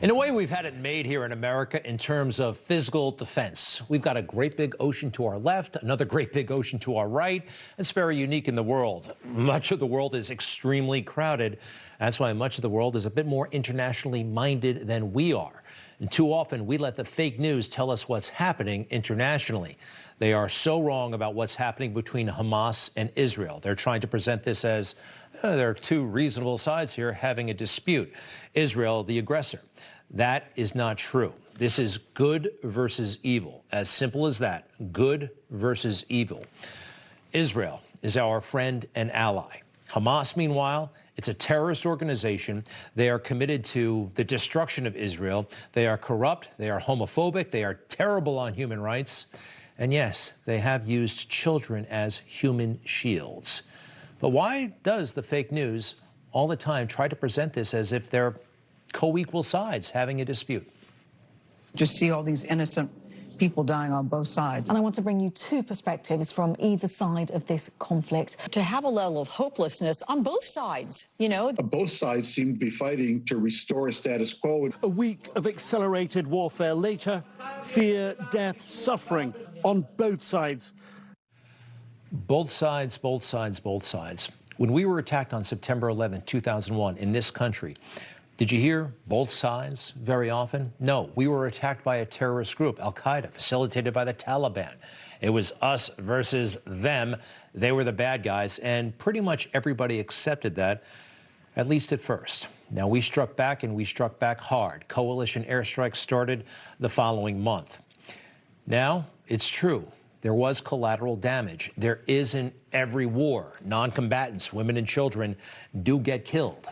In a way, we've had it made here in America in terms of physical defense. We've got a great big ocean to our left, another great big ocean to our right. It's very unique in the world. Much of the world is extremely crowded. That's why much of the world is a bit more internationally minded than we are. And too often, we let the fake news tell us what's happening internationally. They are so wrong about what's happening between Hamas and Israel. They're trying to present this as there are two reasonable sides here having a dispute. Israel, the aggressor. That is not true. This is good versus evil. As simple as that. Good versus evil. Israel is our friend and ally. Hamas, meanwhile, it's a terrorist organization. They are committed to the destruction of Israel. They are corrupt. They are homophobic. They are terrible on human rights. And yes, they have used children as human shields. But why does the fake news all the time try to present this as if they're co-equal sides having a dispute? Just see all these innocent people dying on both sides. And I want to bring you two perspectives from either side of this conflict. To have a level of hopelessness on both sides, you know. Both sides seem to be fighting to restore status quo. A week of accelerated warfare later, fear, death, suffering on both sides. Both sides, both sides, both sides. When we were attacked on September 11, 2001 in this country, did you hear both sides very often? No, we were attacked by a terrorist group, Al-Qaeda, facilitated by the Taliban. It was us versus them. They were the bad guys, and pretty much everybody accepted that, at least at first. Now, we struck back, and we struck back hard. Coalition airstrikes started the following month. Now, it's true. There was collateral damage. There is in every war. Non-combatants, women and children, do get killed.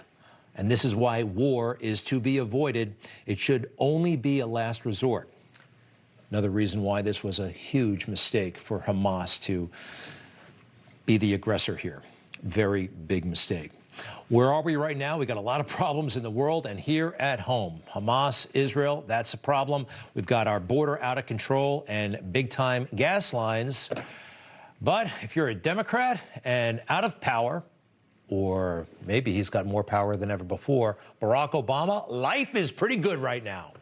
And this is why war is to be avoided. It should only be a last resort. Another reason why this was a huge mistake for Hamas to be the aggressor here. Very big mistake. Where are we right now? We got a lot of problems in the world and here at home. Hamas, Israel, that's a problem. We've got our border out of control and big-time gas lines. But if you're a Democrat and out of power, or maybe he's got more power than ever before, Barack Obama, life is pretty good right now.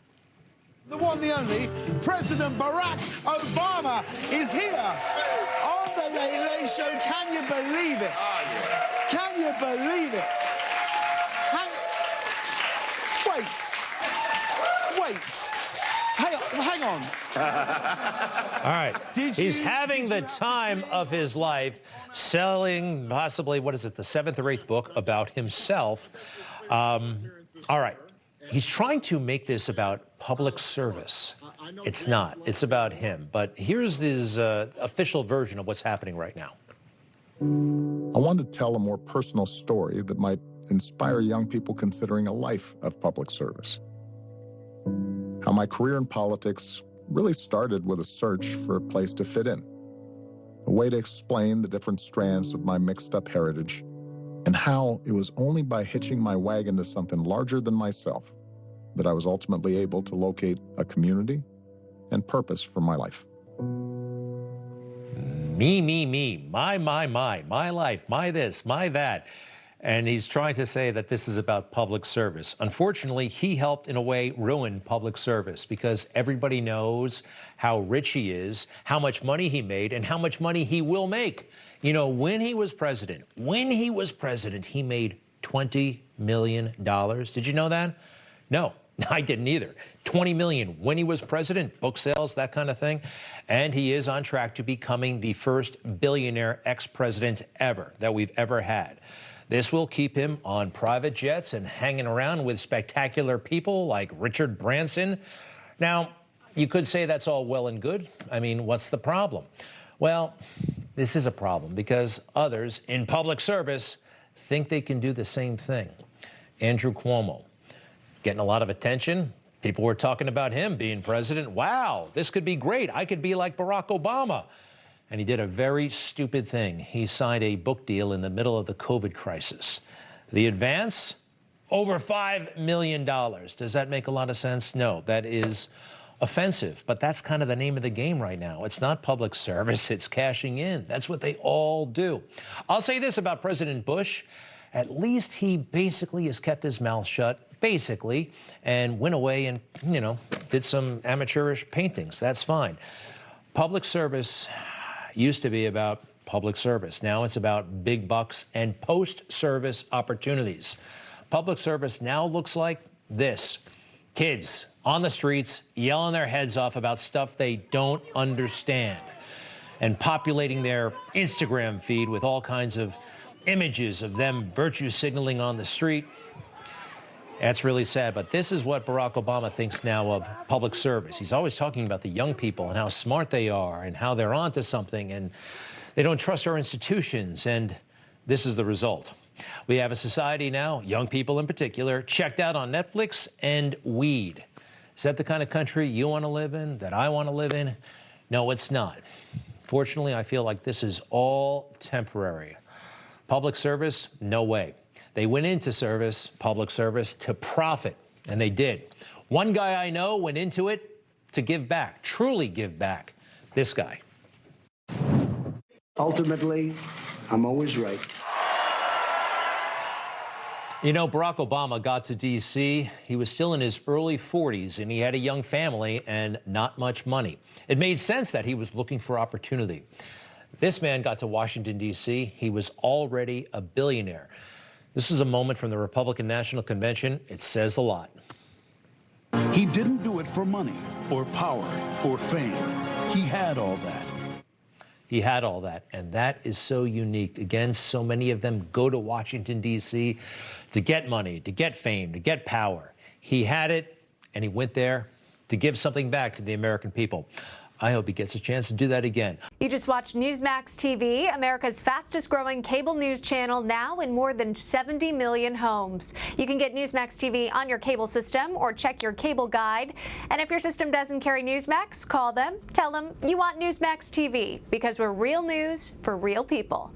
The one, the only, President Barack Obama is here on the Late Late Show. Can you believe it? Oh, yeah. Can you believe it? Wait. Hang on. All right. He's having the time of his life, selling possibly, what is it, the 7th or 8th book about himself. All right. He's trying to make this about public service. It's not. It's about him. But here's his official version of what's happening right now. I wanted to tell a more personal story that might inspire young people considering a life of public service. How my career in politics really started with a search for a place to fit in, a way to explain the different strands of my mixed-up heritage, and how it was only by hitching my wagon to something larger than myself that I was ultimately able to locate a community and purpose for my life. Me, my life, my this, my that. And he's trying to say that this is about public service. Unfortunately, he helped, in a way, ruin public service because everybody knows how rich he is, how much money he made, and how much money he will make. You know, when he was president, he made $20 million. Did you know that? No. I didn't either. 20 million when he was president, book sales, that kind of thing. And he is on track to becoming the first billionaire ex-president ever that we've ever had. This will keep him on private jets and hanging around with spectacular people like Richard Branson. Now, you could say that's all well and good. I mean, what's the problem? Well, this is a problem because others in public service think they can do the same thing. Andrew Cuomo. Getting a lot of attention. People were talking about him being president. Wow, this could be great. I could be like Barack Obama. And he did a very stupid thing. He signed a book deal in the middle of the COVID crisis. The advance, over $5 million. Does that make a lot of sense? No, that is offensive. But that's kind of the name of the game right now. It's not public service, it's cashing in. That's what they all do. I'll say this about President Bush. At least he basically has kept his mouth shut basically, and went away and, did some amateurish paintings. That's fine. Public service used to be about public service. Now it's about big bucks and post-service opportunities. Public service now looks like this. Kids on the streets yelling their heads off about stuff they don't understand and populating their Instagram feed with all kinds of images of them virtue signaling on the street. That's really sad, but this is what Barack Obama thinks now of public service. He's always talking about the young people and how smart they are and how they're onto something and they don't trust our institutions, and this is the result. We have a society now, young people in particular, checked out on Netflix and weed. Is that the kind of country you want to live in, that I want to live in? No, it's not. Fortunately, I feel like this is all temporary. Public service, no way. They went into service, public service, to profit, and they did. One guy I know went into it to give back, truly give back. This guy. Ultimately, I'm always right. You know, Barack Obama got to D.C. He was still in his early 40s, and he had a young family and not much money. It made sense that he was looking for opportunity. This man got to Washington, D.C. He was already a billionaire. This is a moment from the Republican National Convention. It says a lot. He didn't do it for money or power or fame. He had all that. He had all that, and that is so unique. Again, so many of them go to Washington, D.C. to get money, to get fame, to get power. He had it, and he went there to give something back to the American people. I hope he gets a chance to do that again. You just watched Newsmax TV, America's fastest growing cable news channel, now in more than 70 million homes. You can get Newsmax TV on your cable system or check your cable guide. And if your system doesn't carry Newsmax, call them, tell them you want Newsmax TV, because we're real news for real people.